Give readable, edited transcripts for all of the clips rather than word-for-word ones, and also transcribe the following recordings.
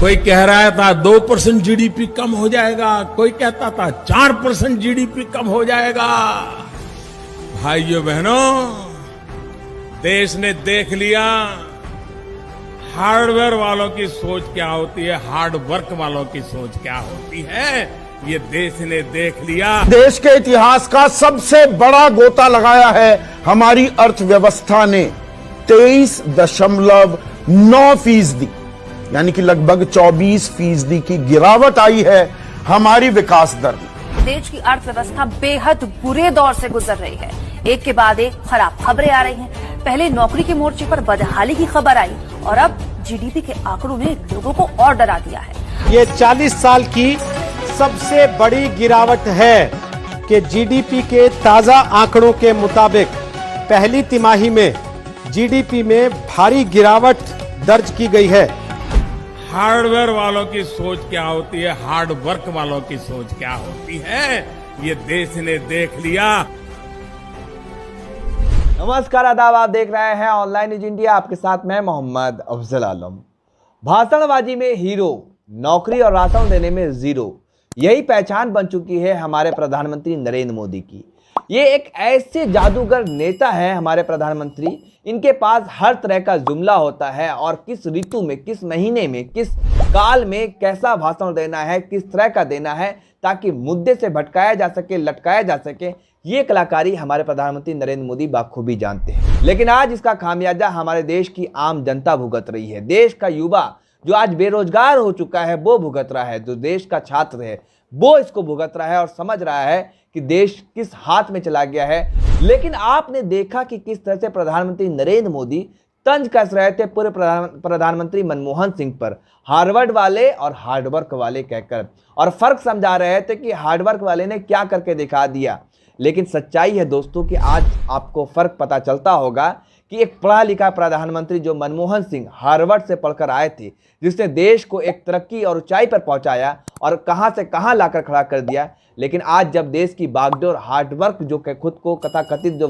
कोई कह रहा था 2% जीडीपी कम हो जाएगा, कोई कहता था 4% जीडीपी कम हो जाएगा। भाइयों बहनों, देश ने देख लिया हार्डवेयर वालों की सोच क्या होती है, हार्ड वर्क वालों की सोच क्या होती है, ये देश ने देख लिया। देश के इतिहास का सबसे बड़ा गोता लगाया है हमारी अर्थव्यवस्था ने। 23.9% यानी कि लगभग 24% की गिरावट आई है हमारी विकास दर में। देश की अर्थव्यवस्था बेहद बुरे दौर से गुजर रही है। एक के बाद एक खराब खबरें आ रही हैं। पहले नौकरी के मोर्चे पर बदहाली की खबर आई और अब जीडीपी के आंकड़ों ने लोगों को और डरा दिया है। ये 40 साल की सबसे बड़ी गिरावट है कि जीडीपी के ताजा आंकड़ों के मुताबिक पहली तिमाही में जीडीपी में भारी गिरावट दर्ज की गई है। हार्डवेयर वालों की सोच क्या होती है, हार्ड वर्क वालों की सोच क्या होती है, ये देश ने देख लिया। नमस्कार, आदाब, आप देख रहे हैं ऑनलाइन न्यूज इंडिया। आपके साथ मैं मोहम्मद अफजल आलम। भाषणबाजी में हीरो, नौकरी और राशन देने में जीरो, यही पहचान बन चुकी है हमारे प्रधानमंत्री नरेंद्र मोदी की। ये एक ऐसे जादूगर नेता है हमारे प्रधानमंत्री। इनके पास हर तरह का जुमला होता है और किस ऋतु में, किस महीने में, किस काल में कैसा भाषण देना है, किस तरह का देना है ताकि मुद्दे से भटकाया जा सके, लटकाया जा सके, ये कलाकारी हमारे प्रधानमंत्री नरेंद्र मोदी बाखूबी जानते हैं। लेकिन आज इसका खामियाजा हमारे देश की आम जनता भुगत रही है। देश का युवा जो आज बेरोजगार हो चुका है वो भुगत रहा है, जो देश का छात्र है वो इसको भुगत रहा है और समझ रहा है कि देश किस हाथ में चला गया है। लेकिन आपने देखा कि किस तरह से प्रधानमंत्री नरेंद्र मोदी तंज कस रहे थे पूर्व प्रधानमंत्री मनमोहन सिंह पर, हार्वर्ड वाले और हार्डवर्क वाले कहकर, और फर्क समझा रहे थे कि हार्डवर्क वाले ने क्या करके दिखा दिया। लेकिन सच्चाई है दोस्तों कि आज आपको फर्क पता चलता होगा कि एक पढ़ा लिखा प्रधानमंत्री जो मनमोहन सिंह हार्वर्ड से पढ़कर आए थे, जिसने देश को एक तरक्की और ऊंचाई पर पहुंचाया और कहां से कहां लाकर खड़ा कर दिया। लेकिन आज जब देश की बागडोर हार्डवर्क, जो खुद को कथाकथित जो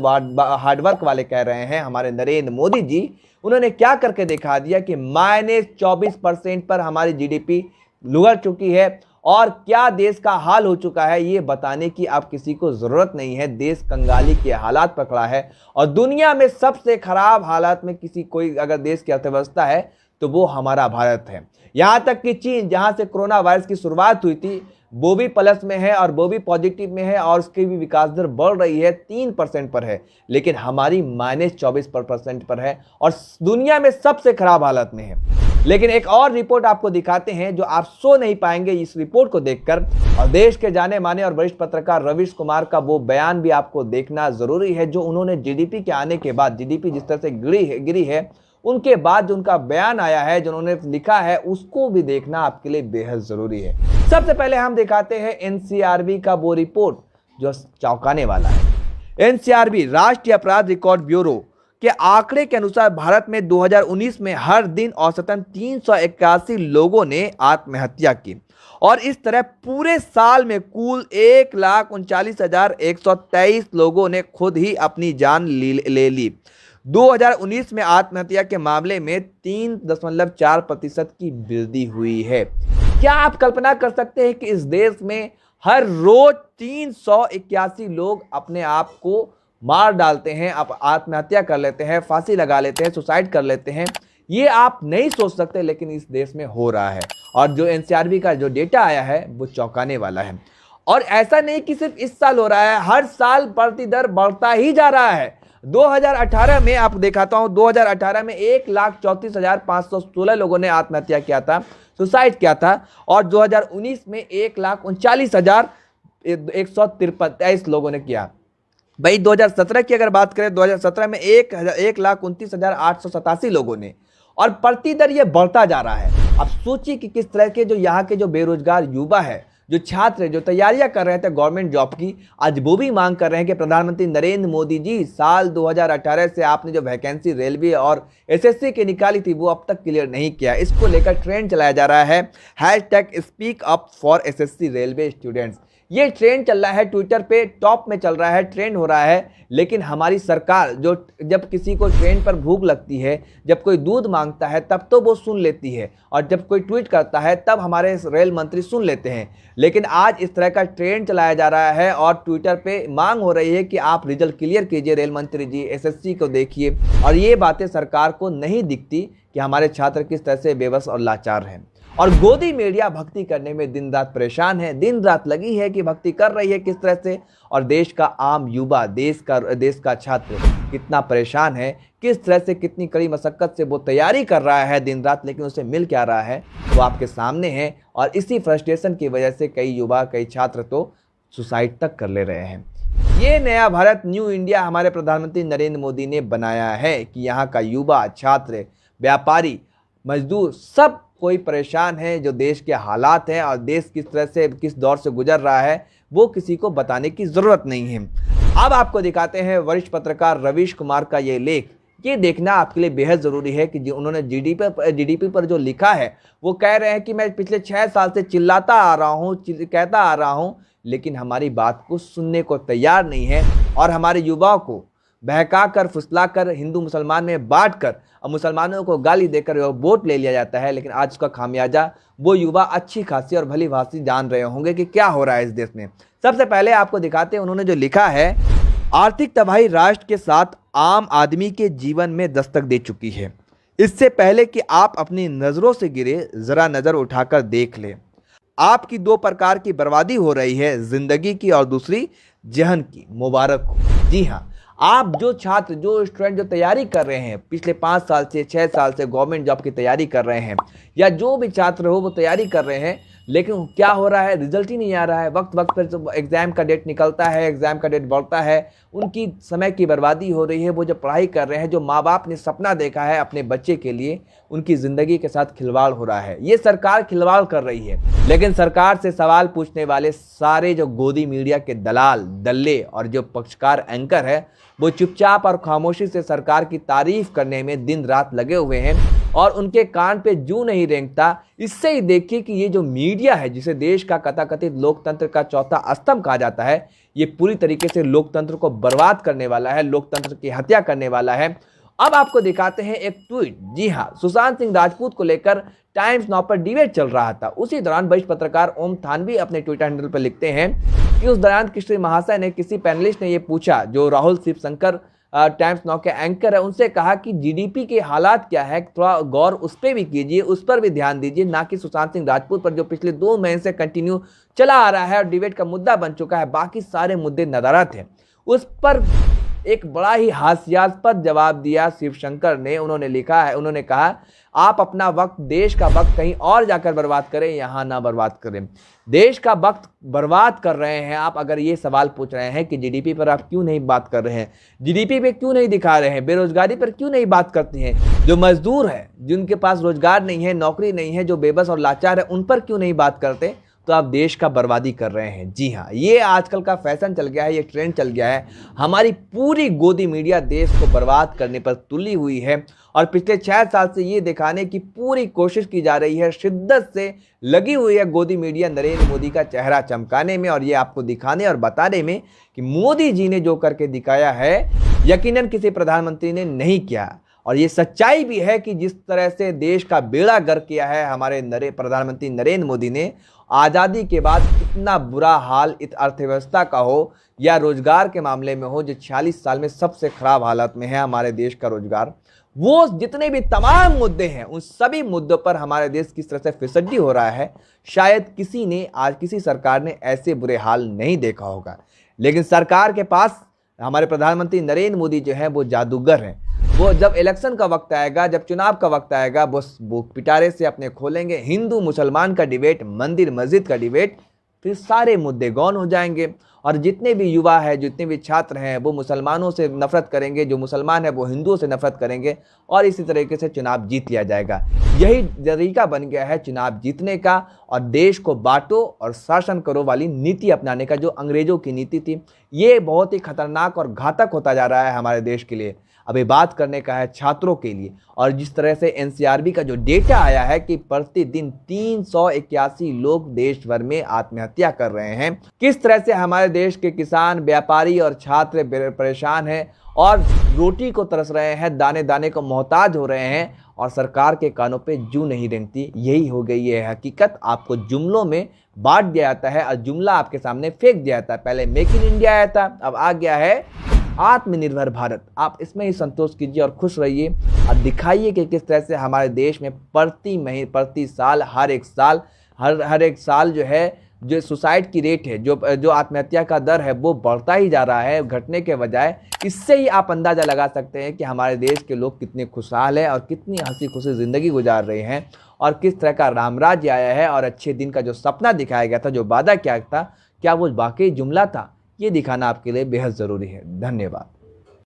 हार्डवर्क वाले कह रहे हैं हमारे नरेंद्र मोदी जी, उन्होंने क्या करके दिखा दिया कि -24% पर हमारी जीडीपी लुढ़क चुकी है। और क्या देश का हाल हो चुका है ये बताने की अब किसी को जरूरत नहीं है। देश कंगाली के हालात पर खड़ा है और दुनिया में सबसे खराब हालात में किसी कोई अगर देश की अर्थव्यवस्था है तो वो हमारा भारत है। यहां तक कि चीन, जहां से कोरोना वायरस की शुरुआत हुई थी, वो भी प्लस में है और वो भी पॉजिटिव में है और उसकी भी विकास दर बढ़ रही है, 3% पर है। लेकिन हमारी -24% पर है और दुनिया में सबसे खराब हालत में है। लेकिन एक और रिपोर्ट आपको दिखाते हैं जो आप सो नहीं पाएंगे इस रिपोर्ट को देखकर। और देश के जाने माने और वरिष्ठ पत्रकार रवीश कुमार का वो बयान भी आपको देखना जरूरी है, जो उन्होंने जीडीपी के आने के बाद, जीडीपी जिस तरह से गिरी है उनके बाद जो उनका बयान आया है, जो उन्होंने लिखा है, उसको भी देखना आपके लिए बेहद जरूरी है। सबसे पहले हम दिखाते हैं एनसीआरबी का वो रिपोर्ट जो चौंकाने वाला है। एनसीआरबी, राष्ट्रीय अपराध रिकॉर्ड ब्यूरो के आंकड़े के अनुसार भारत में 2019 में हर दिन औसतन 381 लोगों ने आत्महत्या की और इस तरह पूरे साल में कुल 1,39,123 लोगों ने खुद ही अपनी जान ले ली। 2019 में आत्महत्या के मामले में 3.4% की वृद्धि हुई है। क्या आप कल्पना कर सकते हैं कि इस देश में हर रोज 381 लोग अपने आप को मार डालते हैं, आप आत्महत्या कर लेते हैं, फांसी लगा लेते हैं, सुसाइड कर लेते हैं। ये आप नहीं सोच सकते लेकिन इस देश में हो रहा है। और जो एनसीआरबी का जो डेटा आया है वो चौंकाने वाला है। और ऐसा नहीं कि सिर्फ इस साल हो रहा है, हर साल बढ़ती दर बढ़ता ही जा रहा है। 2018 में आप दिखाता हूं, 2018 में 1,34,516 लोगों ने आत्महत्या किया था, सुसाइड किया था। और 2019 में 1,39,123 लोगों ने किया। भाई 2017 की अगर बात करें, 2017 में 1,29,887 लोगों ने, और प्रति दर ये बढ़ता जा रहा है। अब सोचिए कि किस तरह के जो यहाँ के जो बेरोजगार युवा है, जो छात्र जो तैयारियां कर रहे थे गवर्नमेंट जॉब की, आज वो भी मांग कर रहे हैं कि प्रधानमंत्री नरेंद्र मोदी जी, साल 2018 से आपने जो वैकेंसी रेलवे और एसएससी की निकाली थी वो अब तक क्लियर नहीं किया। इसको लेकर ट्रेंड चलाया जा रहा है, #speak up for SSC railway students. ये ट्रेंड चल रहा है, ट्विटर पे टॉप में चल रहा है, ट्रेंड हो रहा है। लेकिन हमारी सरकार जो जब किसी को ट्रेन पर भूख लगती है, जब कोई दूध मांगता है तब तो वो सुन लेती है, और जब कोई ट्वीट करता है तब हमारे रेल मंत्री सुन लेते हैं। लेकिन आज इस तरह का ट्रेंड चलाया जा रहा है और ट्विटर पे मांग हो रही है कि आप रिजल्ट क्लियर कीजिए रेल मंत्री जी, एसएससी को देखिए। और ये बातें सरकार को नहीं दिखती कि हमारे छात्र किस तरह से बेबस और लाचार हैं। और गोदी मीडिया भक्ति करने में दिन रात परेशान है, दिन रात लगी है कि भक्ति कर रही है किस तरह से। और देश का आम युवा, देश का छात्र कितना परेशान है, किस तरह से कितनी कड़ी मशक्कत से वो तैयारी कर रहा है दिन रात, लेकिन उसे मिल क्या रहा है वो आपके सामने है। और इसी फ्रस्ट्रेशन की वजह से कई युवा, कई छात्र तो सुसाइड तक कर ले रहे हैं। ये नया भारत, न्यू इंडिया हमारे प्रधानमंत्री नरेंद्र मोदी ने बनाया है कि यहाँ का युवा, छात्र, व्यापारी, मजदूर सब कोई परेशान है। जो देश के हालात हैं और देश किस तरह से, किस दौर से गुजर रहा है, वो किसी को बताने की जरूरत नहीं है। अब आपको दिखाते हैं वरिष्ठ पत्रकार रवीश कुमार का ये लेख। ये देखना आपके लिए बेहद ज़रूरी है कि उन्होंने जीडीपी पर जो लिखा है, वो कह रहे हैं कि मैं पिछले 6 साल से चिल्लाता आ रहा हूँ, कहता आ रहा हूँ, लेकिन हमारी बात को सुनने को तैयार नहीं है। और हमारे युवाओं को बहका कर, फुसला कर, हिंदू मुसलमान में बांट कर और मुसलमानों को गाली देकर वोट ले लिया जाता है। लेकिन आज उसका खामियाजा वो युवा अच्छी खासी और भली भांति जान रहे होंगे कि क्या हो रहा है इस देश में। सबसे पहले आपको दिखाते हैं उन्होंने जो लिखा है। आर्थिक तबाही राष्ट्र के साथ आम आदमी के जीवन में दस्तक दे चुकी है। इससे पहले कि आप अपनी नज़रों से गिरे, ज़रा नज़र उठाकर देख लें। आपकी 2 प्रकार की बर्बादी हो रही है, ज़िंदगी की और दूसरी जहन की। मुबारक हो। जी हाँ, आप जो छात्र, जो स्टूडेंट जो तैयारी कर रहे हैं, पिछले 5 साल से, 6 साल से गवर्नमेंट जॉब की तैयारी कर रहे हैं, या जो भी छात्र हो वो तैयारी कर रहे हैं, लेकिन क्या हो रहा है, रिजल्ट ही नहीं आ रहा है। वक्त पर तो एग्ज़ाम का डेट निकलता है, एग्ज़ाम का डेट बढ़ता है, उनकी समय की बर्बादी हो रही है। वो जो पढ़ाई कर रहे हैं, जो माँ बाप ने सपना देखा है अपने बच्चे के लिए, उनकी ज़िंदगी के साथ खिलवाड़ हो रहा है। ये सरकार खिलवाड़ कर रही है। लेकिन सरकार से सवाल पूछने वाले सारे जो गोदी मीडिया के दलाल, दल्ले और जो पक्षकार एंकर है, वो चुपचाप और खामोशी से सरकार की तारीफ करने में दिन रात लगे हुए हैं और उनके कान पे जूं नहीं रेंगता। इससे ही देखिए कि ये जो मीडिया है, जिसे देश का तथाकथित लोकतंत्र का चौथा स्तंभ कहा जाता है, ये पूरी तरीके से लोकतंत्र को बर्बाद करने वाला है, लोकतंत्र की हत्या करने वाला है। अब आपको दिखाते हैं एक ट्वीट। जी हाँ, सुशांत सिंह राजपूत को लेकर टाइम्स नाउ पर डिबेट चल रहा था। उसी दौरान वरिष्ठ पत्रकार ओम थानवी अपने ट्विटर हैंडल पर लिखते हैं कि उस दौरान किसी महाशय ने, किसी पैनलिस्ट ने ये पूछा, जो राहुल शिवशंकर टाइम्स नाउ के एंकर है, उनसे कहा कि जीडीपी के हालात क्या है, थोड़ा गौर उस पर भी कीजिए, उस पर भी ध्यान दीजिए, ना कि सुशांत सिंह राजपूत पर जो पिछले 2 महीने से कंटिन्यू चला आ रहा है और डिबेट का मुद्दा बन चुका है। बाकी सारे मुद्दे नदारत हैं। उस पर एक बड़ा ही हास्यास्पद जवाब दिया शिवशंकर ने। उन्होंने लिखा है, उन्होंने कहा, आप अपना वक्त, देश का वक्त कहीं और जाकर बर्बाद करें, यहाँ ना बर्बाद करें। देश का वक्त बर्बाद कर रहे हैं आप अगर ये सवाल पूछ रहे हैं कि जीडीपी पर आप क्यों नहीं बात कर रहे हैं, जीडीपी पे क्यों नहीं दिखा रहे हैं, बेरोजगारी पर क्यों नहीं बात करते हैं, जो मजदूर है, जिनके पास रोजगार नहीं है, नौकरी नहीं है, जो बेबस और लाचार है, उन पर क्यों नहीं बात करते, तो आप देश का बर्बादी कर रहे हैं। जी हाँ, ये आजकल का फैशन चल गया है, ये ट्रेंड चल गया है। हमारी पूरी गोदी मीडिया देश को बर्बाद करने पर तुली हुई है और पिछले 6 साल से ये दिखाने की पूरी कोशिश की जा रही है, शिद्दत से लगी हुई है गोदी मीडिया नरेंद्र मोदी का चेहरा चमकाने में और ये आपको दिखाने और बताने में कि मोदी जी ने जो करके दिखाया है, यकीनन किसी प्रधानमंत्री ने नहीं किया। और ये सच्चाई भी है कि जिस तरह से देश का बेड़ा गर्क किया है हमारे प्रधानमंत्री नरेंद्र मोदी ने, आज़ादी के बाद इतना बुरा हाल इस अर्थव्यवस्था का हो या रोजगार के मामले में हो, जो 46 साल में सबसे खराब हालत में है हमारे देश का रोजगार, वो जितने भी तमाम मुद्दे हैं, उन सभी मुद्दों पर हमारे देश किस तरह से फिसड्डी हो रहा है, शायद किसी ने, आज किसी सरकार ने ऐसे बुरे हाल नहीं देखा होगा। लेकिन सरकार के पास हमारे प्रधानमंत्री नरेंद्र मोदी जो है वो जादूगर हैं। वो जब इलेक्शन का वक्त आएगा, जब चुनाव का वक्त आएगा, वो पिटारे से अपने खोलेंगे हिंदू मुसलमान का डिबेट, मंदिर मस्जिद का डिबेट, फिर सारे मुद्दे गौन हो जाएंगे। और जितने भी युवा हैं, जितने भी छात्र हैं, वो मुसलमानों से नफरत करेंगे, जो मुसलमान है वो हिंदुओं से नफरत करेंगे और इसी तरीके से चुनाव जीत लिया जाएगा। यही तरीका बन गया है चुनाव जीतने का और देश को बांटो और शासन करो वाली नीति अपनाने का, जो अंग्रेजों की नीति थी। ये बहुत ही खतरनाक और घातक होता जा रहा है हमारे देश के लिए। अभी बात करने का है छात्रों के लिए। और जिस तरह से एनसीआरबी का जो डेटा आया है कि प्रतिदिन 381 लोग देश भर में आत्महत्या कर रहे हैं, किस तरह से हमारे देश के किसान, व्यापारी और छात्र परेशान हैं और रोटी को तरस रहे हैं, दाने दाने को मोहताज हो रहे हैं और सरकार के कानों पे जूं नहीं रेंगती। यही हो गई है हकीकत। आपको जुमलों में बांट दिया जाता है और जुमला आपके सामने फेंक दिया जाता है। पहले मेक इन इंडिया आया था, अब आ गया है आत्मनिर्भर भारत। आप इसमें ही संतोष कीजिए और खुश रहिए और दिखाइए कि किस तरह से हमारे देश में प्रति साल हर एक साल जो सुसाइड की रेट है, जो आत्महत्या का दर है, वो बढ़ता ही जा रहा है घटने के बजाय। इससे ही आप अंदाज़ा लगा सकते हैं कि हमारे देश के लोग कितने खुशहाल हैं और कितनी हंसी खुशी ज़िंदगी गुजार रहे हैं और किस तरह का रामराज्य आया है। और अच्छे दिन का जो सपना दिखाया गया था, जो वादा क्या था, क्या वो वाकई जुमला था, ये दिखाना आपके लिए बेहद ज़रूरी है। धन्यवाद।